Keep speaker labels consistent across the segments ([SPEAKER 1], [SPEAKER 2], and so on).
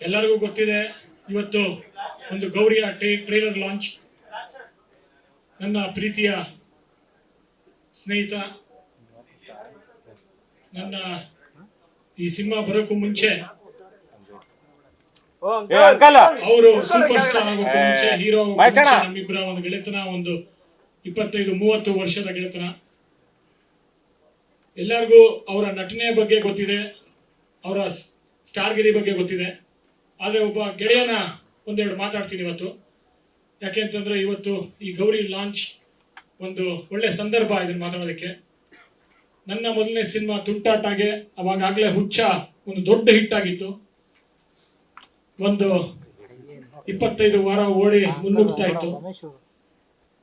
[SPEAKER 1] ಎಲ್ಲರಿಗೂ ಗೊತ್ತಿದೆ, ಇವತ್ತು ಒಂದು ಗೌರಿಯ ಟ್ರೈಲರ್ ಲಾಂಚ್. ನನ್ನ ಪ್ರೀತಿಯ ಸ್ನೇಹಿತ, ನನ್ನ ಈ ಸಿನಿಮಾ ಬರೋಕ್ಕೂ ಮುಂಚೆ ಅವರು ಸೂಪರ್ ಸ್ಟಾರ್ ಆಗೋಕ್ಕೂ ಮುಂಚೆ, ಹೀರೋ ಆಗೋಕ್ಕೂ ಮುಂಚೆ ನಮ್ಮಿಬ್ಬರ ಒಂದು ಗೆಳೆತನ, ಒಂದು 25-30 ವರ್ಷದ ಗೆಳೆತನ. ಎಲ್ಲರಿಗೂ ಅವರ ನಟನೆ ಬಗ್ಗೆ ಗೊತ್ತಿದೆ, ಅವರ ಸ್ಟಾರ್ಗಿರಿ ಬಗ್ಗೆ ಗೊತ್ತಿದೆ. ಆದರೆ ಒಬ್ಬ ಗೆಳೆಯನ ಒಂದೆರಡು ಮಾತಾಡ್ತೀನಿ ಇವತ್ತು. ಯಾಕೆ ಅಂತಂದ್ರೆ ಇವತ್ತು ಈ ಗೌರಿ ಲಾಂಚ್ ಒಂದು ಒಳ್ಳೆ ಸಂದರ್ಭ ಇದನ್ನು ಮಾತಾಡೋದಕ್ಕೆ. ನನ್ನ ಮೊದಲನೇ ಸಿನಿಮಾ ತುಂಟಾಟಾಗೆ ಅವಾಗಲೇ ಹುಚ್ಚ ಒಂದು ದೊಡ್ಡ ಹಿಟ್ ಆಗಿತ್ತು. ಒಂದು 25 ವಾರ ಓಡಿ ಮುನ್ನುಗ್ತಾ ಇತ್ತು.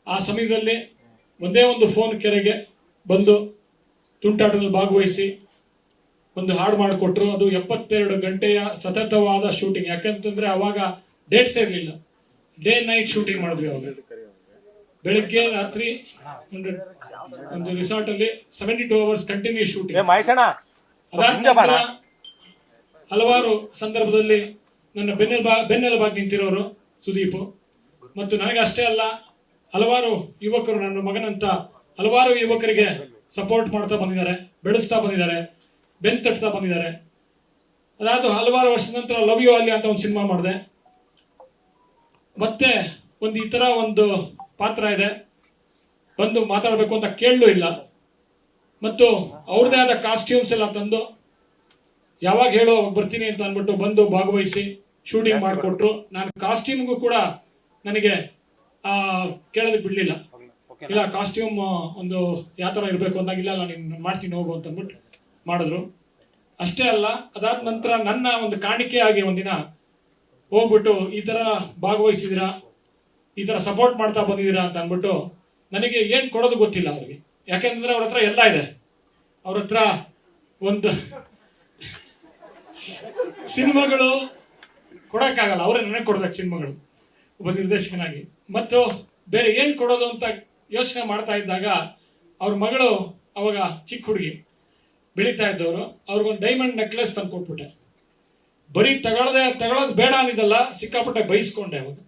[SPEAKER 1] ಆ ಸಮಯದಲ್ಲಿ ಒಂದೇ ಒಂದು ಫೋನ್ ಕೆರೆಗೆ ಬಂದು ತುಂಟಾಟದಲ್ಲಿ ಭಾಗವಹಿಸಿ ಒಂದು ಹಾಡು ಮಾಡಿಕೊಟ್ರು. ಅದು 72 ಗಂಟೆಯ ಸತತವಾದ ಶೂಟಿಂಗ್. ಯಾಕಂತಂದ್ರೆ ಅವಾಗ ಡೇಟ್ಸ್ ಇರಲಿಲ್ಲ, ಡೇ ನೈಟ್ ಶೂಟಿಂಗ್ ಮಾಡಿದ್ವಿ. ಅವಾಗ ಬೆಳಗ್ಗೆ ರಾತ್ರಿ ಒಂದು ರಿಸಾರ್ಟ್ ಅಲ್ಲಿ 72 ಅವರ್ಸ್ ಕಂಟಿನ್ಯೂಸ್ ಶೂಟಿಂಗ್. ಅದಾದ ನಂತರ ಹಲವಾರು ಸಂದರ್ಭದಲ್ಲಿ ನನ್ನ ಬೆನ್ನೆಲುಬಾಗಿ ನಿಂತಿರೋರು ಸುದೀಪ್. ಮತ್ತು ನನಗೆ ಅಷ್ಟೇ ಅಲ್ಲ, ಹಲವಾರು ಯುವಕರು, ನನ್ನ ಮಗನಂತ ಹಲವಾರು ಯುವಕರಿಗೆ ಸಪೋರ್ಟ್ ಮಾಡ್ತಾ ಬಂದಿದ್ದಾರೆ, ಬೆಳೆಸ್ತಾ ಬಂದಿದ್ದಾರೆ, ಬೆನ್ ತಟ್ತಾ ಬಂದಿದ್ದಾರೆ. ಅದಾದ ಹಲವಾರು ವರ್ಷದ ನಂತರ ಲವ್ ಯು ಅಲ್ಲಿ ಅಂತ ಒಂದು ಸಿನಿಮಾ ಮಾಡಿದೆ. ಮತ್ತೆ ಒಂದು ಈ ತರ ಒಂದು ಪಾತ್ರ ಇದೆ, ಬಂದು ಮಾತಾಡಬೇಕು ಅಂತ ಕೇಳಲೂ ಇಲ್ಲ. ಮತ್ತು ಅವ್ರದೇ ಆದ ಕಾಸ್ಟ್ಯೂಮ್ಸ್ ಎಲ್ಲ ತಂದು ಯಾವಾಗ ಹೇಳೋ ಬರ್ತೀನಿ ಅಂತ ಅಂದ್ಬಿಟ್ಟು ಬಂದು ಭಾಗವಹಿಸಿ ಶೂಟಿಂಗ್ ಮಾಡಿಕೊಟ್ರು. ನಾನು ಕಾಸ್ಟ್ಯೂಮ್ಗೂ ಕೂಡ ನನಗೆ ಕೇಳೋದಕ್ಕೆ ಬಿಡಲಿಲ್ಲ. ಇಲ್ಲ, ಕಾಸ್ಟ್ಯೂಮ್ ಒಂದು ಯಾವ ಥರ ಇರಬೇಕು ಅಂದಾಗಿಲ್ಲ, ನಾನು ಮಾಡ್ತೀನಿ ಹೋಗು ಅಂತ ಅಂದ್ಬಿಟ್ಟು ಮಾಡಿದ್ರು. ಅಷ್ಟೇ ಅಲ್ಲ, ಅದಾದ ನಂತರ ನನ್ನ ಒಂದು ಕಾಣಿಕೆ ಆಗಿ ಒಂದಿನ ಹೋಗ್ಬಿಟ್ಟು ಈ ಥರ ಭಾಗವಹಿಸಿದಿರಾ, ಈ ಥರ ಸಪೋರ್ಟ್ ಮಾಡ್ತಾ ಬಂದಿದ್ದೀರಾ ಅಂತ ಅಂದ್ಬಿಟ್ಟು ನನಗೆ ಏನು ಕೊಡೋದು ಗೊತ್ತಿಲ್ಲ ಅವ್ರಿಗೆ. ಯಾಕೆಂತಂದ್ರೆ ಅವ್ರ ಹತ್ರ ಎಲ್ಲ ಇದೆ. ಅವ್ರ ಹತ್ರ ಒಂದು ಸಿನಿಮಾಗಳು ಕೊಡೋಕ್ಕಾಗಲ್ಲ, ಅವರೇ ನನಗೆ ಕೊಡ್ಬೇಕು ಸಿನಿಮಾಗಳು ಒಬ್ಬ ನಿರ್ದೇಶಕನಾಗಿ. ಮತ್ತು ಬೇರೆ ಏನು ಕೊಡೋದು ಅಂತ ಯೋಚನೆ ಮಾಡ್ತಾ ಇದ್ದಾಗ ಅವ್ರ ಮಗಳು ಅವಾಗ ಚಿಕ್ಕ ಹುಡುಗಿ ಬೆಳೀತಾ ಇದ್ದವರು, ಅವ್ರಿಗೊಂದು ಡೈಮಂಡ್ ನೆಕ್ಲೆಸ್ ತಂದು ಕೊಟ್ಬಿಟ್ಟೆ. ಬರೀ ತಗೊಳ್ಳೋದು ಬೇಡ ಅಂದಿದ್ದಲ್ಲ, ಸಿಕ್ಕಾಪಟ್ಟೆ ಬೈಸ್ಕೊಂಡೆ. ಅವಾಗ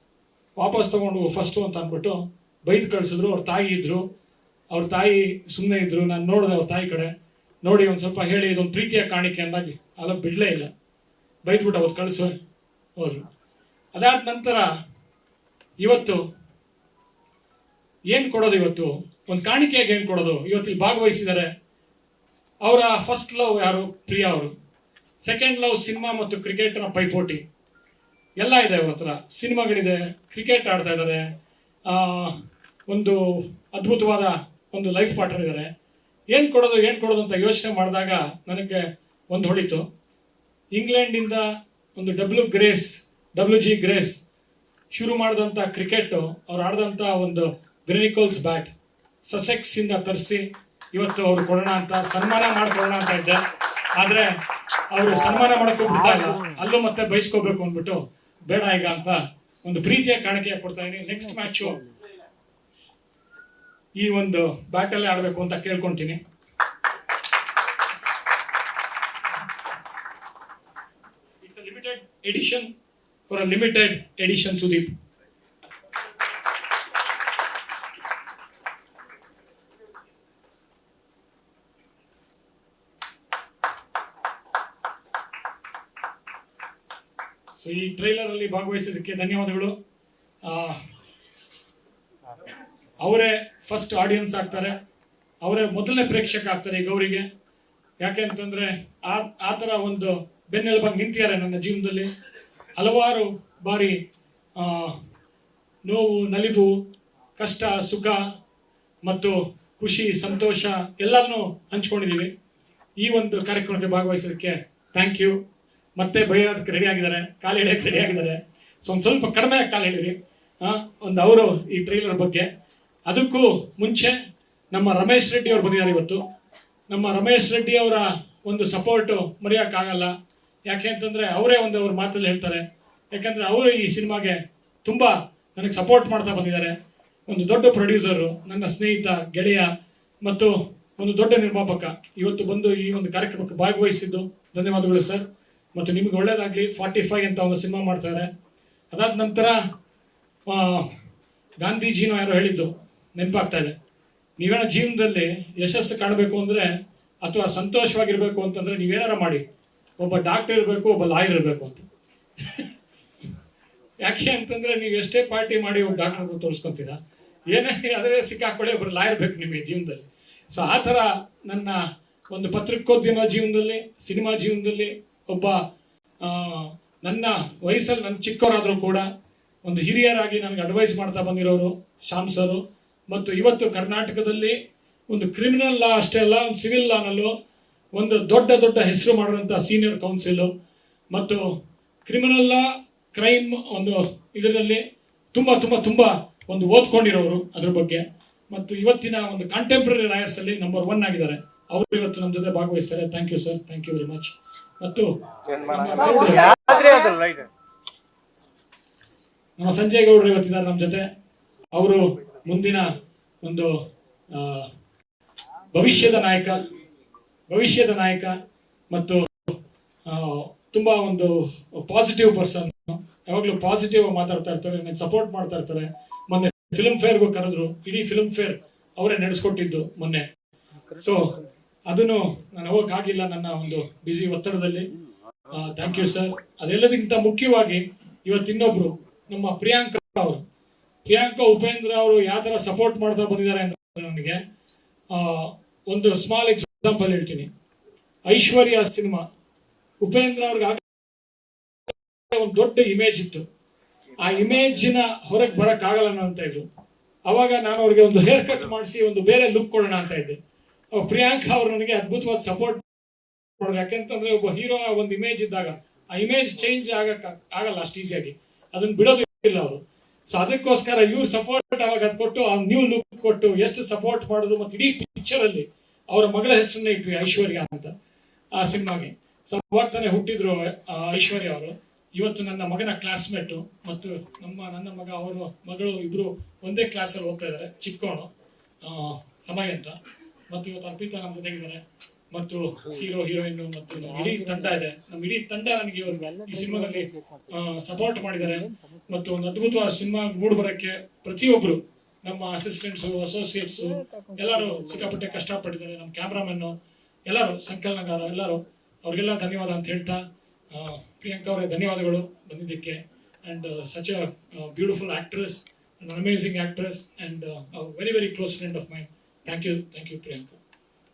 [SPEAKER 1] ವಾಪಸ್ ತಗೊಂಡು ಫಸ್ಟು ಅಂತ ಅಂದ್ಬಿಟ್ಟು ಬೈದು ಕಳಿಸಿದ್ರು. ಅವ್ರ ತಾಯಿ ಇದ್ರು, ಅವ್ರ ತಾಯಿ ಸುಮ್ಮನೆ ಇದ್ರು. ನಾನು ನೋಡಿದೆ ಅವ್ರ ತಾಯಿ ಕಡೆ, ನೋಡಿ ಒಂದು ಸ್ವಲ್ಪ ಹೇಳಿ ಇದೊಂದು ಪ್ರೀತಿಯ ಕಾಣಿಕೆ ಅಂದಾಗಿ ಅಲ್ಲ ಬಿಡಲೇ ಇಲ್ಲ, ಬೈದ್ಬಿಟ್ಟು ಅವ್ರು ಕಳಿಸೋ ಹೋದ್ರು. ಅದಾದ ನಂತರ ಇವತ್ತು ಏನು ಕೊಡೋದು, ಇವತ್ತು ಒಂದು ಕಾಣಿಕೆಯಾಗಿ ಏನು ಕೊಡೋದು. ಇವತ್ತಿಲ್ಲಿ ಭಾಗವಹಿಸಿದ್ದಾರೆ. ಅವರ ಫಸ್ಟ್ ಲವ್ ಯಾರು? ಪ್ರಿಯಾ ಅವರು. ಸೆಕೆಂಡ್ ಲವ್ ಸಿನಿಮಾ ಮತ್ತು ಕ್ರಿಕೆಟ್ನ ಪೈಪೋಟಿ ಎಲ್ಲ ಇದೆ ಅವ್ರ ಹತ್ರ. ಸಿನಿಮಾಗಳಿದೆ, ಕ್ರಿಕೆಟ್ ಆಡ್ತಾ ಇದ್ದಾರೆ, ಒಂದು ಅದ್ಭುತವಾದ ಒಂದು ಲೈಫ್ ಪಾರ್ಟ್ನರ್ ಇದ್ದಾರೆ. ಏನು ಕೊಡೋದು ಅಂತ ಯೋಚನೆ ಮಾಡಿದಾಗ ನನಗೆ ಒಂದು ಹೊಳಿತು. ಇಂಗ್ಲೆಂಡಿಂದ ಒಂದು WG ಗ್ರೇಸ್ ಶುರು ಮಾಡಿದಂಥ ಕ್ರಿಕೆಟ್, ಅವ್ರು ಆಡಿದಂಥ ಒಂದು ಗ್ರೆನಿಕೋಲ್ಸ್ ಬ್ಯಾಟ್ ಸಸೆಕ್ಸ್ ಇಂದ ತರಿಸಿ ಇವತ್ತು ಅವ್ರು ಕೊಡೋಣ ಅಂತ, ಸನ್ಮಾನ ಮಾಡ್ಕೊಳ್ಳೋಣ ಅಂತ ಇದ್ದೆ. ಆದರೆ ಅವರು ಸನ್ಮಾನ ಮಾಡೋಕ್ಕೂ ಬಿಡ್ತಾ ಇಲ್ಲ, ಅಲ್ಲೂ ಮತ್ತೆ ಬಯಸ್ಕೋಬೇಕು ಅಂದ್ಬಿಟ್ಟು ಬೇಡ ಈಗ ಅಂತ ಒಂದು ಪ್ರೀತಿಯ ಕಾಣಿಕೆ ಕೊಡ್ತಾ ಇದೀನಿ. ನೆಕ್ಸ್ಟ್ ಮ್ಯಾಚು ಈ ಒಂದು ಬ್ಯಾಟಲ್ಲೇ ಆಡಬೇಕು ಅಂತ ಕೇಳ್ಕೊಂತೀನಿ. It's a limited edition for a limited edition Sudeep. So ಈ ಟ್ರೈಲರ್ ಅಲ್ಲಿ ಭಾಗವಹಿಸೋದಕ್ಕೆ ಧನ್ಯವಾದಗಳು. ಅವರೇ ಫಸ್ಟ್ ಆಡಿಯನ್ಸ್ ಆಗ್ತಾರೆ, ಅವರೇ ಮೊದಲನೇ ಪ್ರೇಕ್ಷಕ ಆಗ್ತಾರೆ ಈ ಗೌರಿಗೆ. ಯಾಕೆ ಅಂತಂದ್ರೆ ಆ ಥರ ಒಂದು ಬೆನ್ನೆಲುಬಾಗಿ ನಿಂತಿದ್ದಾರೆ ನನ್ನ ಜೀವನದಲ್ಲಿ. ಹಲವಾರು ಬಾರಿ ನೋವು, ನಲಿವು, ಕಷ್ಟ, ಸುಖ ಮತ್ತು ಖುಷಿ, ಸಂತೋಷ ಎಲ್ಲದನ್ನೂ ಹಂಚ್ಕೊಂಡಿದ್ದೀವಿ. ಈ ಒಂದು ಕಾರ್ಯಕ್ರಮಕ್ಕೆ ಭಾಗವಹಿಸೋದಕ್ಕೆ ಥ್ಯಾಂಕ್ ಯು. ಮತ್ತೆ ಬೈಯೋದಕ್ಕೆ ರೆಡಿ ಆಗಿದ್ದಾರೆ, ಕಾಲು ಎಳೆಯಕ್ಕೆ ರೆಡಿ ಆಗಿದ್ದಾರೆ. ಸೊ ಒಂದು ಸ್ವಲ್ಪ ಕಡಿಮೆ ಕಾಲು ಹೇಳಿರಿ ಒಂದು ಅವರು ಈ ಟ್ರೈಲರ್ ಬಗ್ಗೆ. ಅದಕ್ಕೂ ಮುಂಚೆ ನಮ್ಮ ರಮೇಶ್ ರೆಡ್ಡಿ ಅವ್ರು ಬಂದಿದ್ದಾರೆ ಇವತ್ತು. ನಮ್ಮ ರಮೇಶ್ ರೆಡ್ಡಿ ಅವರ ಒಂದು ಸಪೋರ್ಟು ಮರೆಯೋಕ್ಕಾಗಲ್ಲ. ಯಾಕೆ ಅಂತಂದರೆ ಅವರೇ ಒಂದು ಅವ್ರ ಮಾತಲ್ಲಿ ಹೇಳ್ತಾರೆ. ಯಾಕಂದರೆ ಅವರು ಈ ಸಿನಿಮಾಗೆ ತುಂಬ ನನಗೆ ಸಪೋರ್ಟ್ ಮಾಡ್ತಾ ಬಂದಿದ್ದಾರೆ. ಒಂದು ದೊಡ್ಡ ಪ್ರೊಡ್ಯೂಸರು, ನನ್ನ ಸ್ನೇಹಿತ, ಗೆಳೆಯ ಮತ್ತು ಒಂದು ದೊಡ್ಡ ನಿರ್ಮಾಪಕ ಇವತ್ತು ಬಂದು ಈ ಒಂದು ಕಾರ್ಯಕ್ರಮಕ್ಕೆ ಭಾಗವಹಿಸಿದ್ದು ಧನ್ಯವಾದಗಳು ಸರ್. ಮತ್ತು ನಿಮ್ಗೆ ಒಳ್ಳೇದಾಗಲಿ. 45 ಅಂತ ಒಂದು ಸಿನಿಮಾ ಮಾಡ್ತಾರೆ. ಅದಾದ ನಂತರ ಗಾಂಧೀಜಿನೂ ಯಾರೋ ಹೇಳಿದ್ದು ನೆನಪಾಗ್ತಾ ಇದೆ, ನೀವೇನೋ ಜೀವನದಲ್ಲಿ ಯಶಸ್ಸು ಕಾಣಬೇಕು ಅಂದರೆ ಅಥವಾ ಸಂತೋಷವಾಗಿರ್ಬೇಕು ಅಂತಂದರೆ ನೀವೇನಾರ ಮಾಡಿ, ಒಬ್ಬ ಡಾಕ್ಟರ್ ಇರಬೇಕು, ಒಬ್ಬ ಲಾಯರ್ ಇರಬೇಕು ಅಂತ. ಯಾಕೆ ಅಂತಂದರೆ ನೀವು ಎಷ್ಟೇ ಪಾರ್ಟಿ ಮಾಡಿ ಒಬ್ಬ ಡಾಕ್ಟರ್ ಹತ್ರ ತೋರಿಸ್ಕೊತೀರಾ, ಏನೇ ಅದೇ ಸಿಕ್ಕಾಕೊಳ್ಳಿ ಒಬ್ಬರು ಲಾಯರ್ ಬೇಕು ನಿಮಗೆ ಜೀವನದಲ್ಲಿ. ಸೊ ಆ ಥರ ನನ್ನ ಒಂದು ಪತ್ರಿಕೋದ್ಯಮ ಜೀವನದಲ್ಲಿ, ಸಿನಿಮಾ ಜೀವನದಲ್ಲಿ ಒಬ್ಬ ನನ್ನ ವಯಸ್ಸಲ್ಲಿ ನನ್ನ ಚಿಕ್ಕವರಾದರೂ ಕೂಡ ಒಂದು ಹಿರಿಯರಾಗಿ ನನಗೆ ಅಡ್ವೈಸ್ ಮಾಡ್ತಾ ಬಂದಿರೋರು ಶ್ಯಾಮ್ ಸರು. ಮತ್ತು ಇವತ್ತು ಕರ್ನಾಟಕದಲ್ಲಿ ಒಂದು ಕ್ರಿಮಿನಲ್ ಲಾ ಅಷ್ಟೇ ಅಲ್ಲ, ಒಂದು ಸಿವಿಲ್ ಲಾನಲ್ಲೂ ಒಂದು ದೊಡ್ಡ ದೊಡ್ಡ ಹೆಸರು ಮಾಡಿರುವಂಥ ಸೀನಿಯರ್ ಕೌನ್ಸಿಲು ಮತ್ತು ಕ್ರಿಮಿನಲ್ ಲಾ ಕ್ರೈಮ್ ಒಂದು ಇದರಲ್ಲಿ ತುಂಬ ತುಂಬ ತುಂಬ ಒಂದು ಓದ್ಕೊಂಡಿರೋರು ಅದ್ರ ಬಗ್ಗೆ. ಮತ್ತು ಇವತ್ತಿನ ಒಂದು ಕಾಂಟೆಂಪ್ರರಿ ಲಾಯರ್ಸಲ್ಲಿ ನಂಬರ್ 1 ಆಗಿದ್ದಾರೆ. ಅವರು ಇವತ್ತು ನಮ್ಮ ಜೊತೆ ಭಾಗವಹಿಸ್ತಾರೆ. Thank you sir, thank you very much. ಮತ್ತು ನಮ್ಮ ಸಂಜಯ್ ಗೌಡ್ರು ಇವತ್ತಿದ್ದಾರೆ ನಮ್ಮ ಜೊತೆ. ಅವರು ಮುಂದಿನ ಒಂದು ಭವಿಷ್ಯದ ನಾಯಕ ಮತ್ತು ತುಂಬ ಒಂದು ಪಾಸಿಟಿವ್ ಪರ್ಸನ್. ಯಾವಾಗಲೂ ಪಾಸಿಟಿವ್ ಮಾತಾಡ್ತಾ ಇರ್ತಾರೆ, ನನಗೆ ಸಪೋರ್ಟ್ ಮಾಡ್ತಾ ಇರ್ತಾರೆ. ಮೊನ್ನೆ ಫಿಲ್ಮ್ ಫೇರ್ಗೂ ಕರೆದ್ರು, ಇಡೀ ಫಿಲ್ಮ್ ಫೇರ್ ಅವರೇ ನಡೆಸ್ಕೊಟ್ಟಿದ್ದು ಮೊನ್ನೆ. ಸೊ ಅದನ್ನು ನಾನು ಹೋಗೋಕ್ಕಾಗಿಲ್ಲ ನನ್ನ ಒಂದು ಬ್ಯುಸಿ ಒತ್ತಡದಲ್ಲಿ. Thank you sir. ಅದೆಲ್ಲದಕ್ಕಿಂತ ಮುಖ್ಯವಾಗಿ ಇವತ್ತಿನ್ನೊಬ್ರು ನಮ್ಮ ಪ್ರಿಯಾಂಕಾ ಉಪೇಂದ್ರ ಅವರು ಯಾವ ಥರ ಸಪೋರ್ಟ್ ಮಾಡ್ತಾ ಬಂದಿದ್ದಾರೆ ಅಂತ ನನಗೆ ಒಂದು ಸ್ಮಾಲ್ ಎಕ್ಸಾಂಪಲ್ ಹೇಳ್ತೀನಿ. ಐಶ್ವರ್ಯ ಸಿನಿಮಾ, ಉಪೇಂದ್ರ ಅವ್ರಿಗೆ ಒಂದು ದೊಡ್ಡ ಇಮೇಜ್ ಇತ್ತು. ಆ ಇಮೇಜಿನ ಹೊರಗೆ ಬರೋಕ್ಕಾಗಲ್ಲ ಅಂತ ಇದ್ರು. ಅವಾಗ ನಾನು ಅವ್ರಿಗೆ ಒಂದು ಹೇರ್ ಕಟ್ ಮಾಡಿಸಿ ಒಂದು ಬೇರೆ ಲುಕ್ ಕೊಡೋಣ ಅಂತ ಇದ್ದೆ. ಪ್ರಿಯಾಂಕಾ ಅವರು ನನಗೆ ಅದ್ಭುತವಾದ ಸಪೋರ್ಟ್ ಮಾಡೋದು. ಯಾಕೆಂತಂದ್ರೆ ಒಬ್ಬ ಹೀರೋ ಒಂದು ಇಮೇಜ್ ಇದ್ದಾಗ ಆ ಇಮೇಜ್ ಚೇಂಜ್ ಆಗಲ್ಲ ಅಷ್ಟು ಈಸಿಯಾಗಿ, ಅದನ್ನ ಬಿಡೋದು ಇಲ್ಲ ಅವರು. ಸೊ ಅದಕ್ಕೋಸ್ಕರ ಇವ್ರು ಸಪೋರ್ಟ್ ಅವಾಗ ಅದು ಕೊಟ್ಟು ಆ ನ್ಯೂ ಲುಕ್ ಕೊಟ್ಟು ಎಷ್ಟು ಸಪೋರ್ಟ್ ಮಾಡೋದು. ಮತ್ತು ಇಡೀ ಪಿಕ್ಚರ್ ಅಲ್ಲಿ ಅವರ ಮಗಳ ಹೆಸರನ್ನೇ ಇಟ್ವಿ ಐಶ್ವರ್ಯ ಅಂತ ಆ ಸಿನಿಮಾಗೆ. ಸೊ ಅವಾಗ ತಾನೇ ಹುಟ್ಟಿದ್ರು ಐಶ್ವರ್ಯ ಅವರು. ಇವತ್ತು ನನ್ನ ಮಗನ ಕ್ಲಾಸ್ಮೇಟು ಮತ್ತು ನನ್ನ ಮಗ ಅವರ ಮಗಳು ಇಬ್ರು ಒಂದೇ ಕ್ಲಾಸಲ್ಲಿ ಓದ್ತಾ ಇದ್ದಾರೆ. ಚಿಕ್ಕವನು ಸಮಯ ಅಂತ. ಮತ್ತು ಇವತ್ತು ಅರ್ಪಿತಾ ನಮ್ಮ ಜೊತೆಗಿದ್ದಾರೆ. ಮತ್ತು ಹೀರೋಯಿನ್ ಮತ್ತು ಇಡೀ ತಂಡ ಇದೆ. ನಮ್ಮ ಇಡೀ ತಂಡ ನನಗೆ ಈ ಸಿನಿಮಾದಲ್ಲಿ ಸಪೋರ್ಟ್ ಮಾಡಿದ್ದಾರೆ. ಮತ್ತು ಒಂದು ಅದ್ಭುತವಾದ ಸಿನಿಮಾ ಮೂಡ್ ಬರೋಕ್ಕೆ ಪ್ರತಿಯೊಬ್ರು ನಮ್ಮ ಅಸಿಸ್ಟೆಂಟ್ಸು, ಅಸೋಸಿಯೇಟ್ಸು ಎಲ್ಲರೂ ಸಿಕ್ಕಾಪಟ್ಟೆ ಕಷ್ಟಪಟ್ಟಿದ್ದಾರೆ. ನಮ್ಮ ಕ್ಯಾಮ್ರಾಮನ್ನು ಎಲ್ಲರೂ, ಸಂಕಲನಗಾರ ಎಲ್ಲರೂ, ಅವ್ರಿಗೆಲ್ಲ ಧನ್ಯವಾದ ಅಂತ ಹೇಳ್ತಾ, ಪ್ರಿಯಾಂಕಾ ಅವರೇ ಧನ್ಯವಾದಗಳು ಬಂದಿದ್ದಕ್ಕೆ. And such a beautiful actress, an amazing actress and a very very close friend of mine. Thank you Priyanka.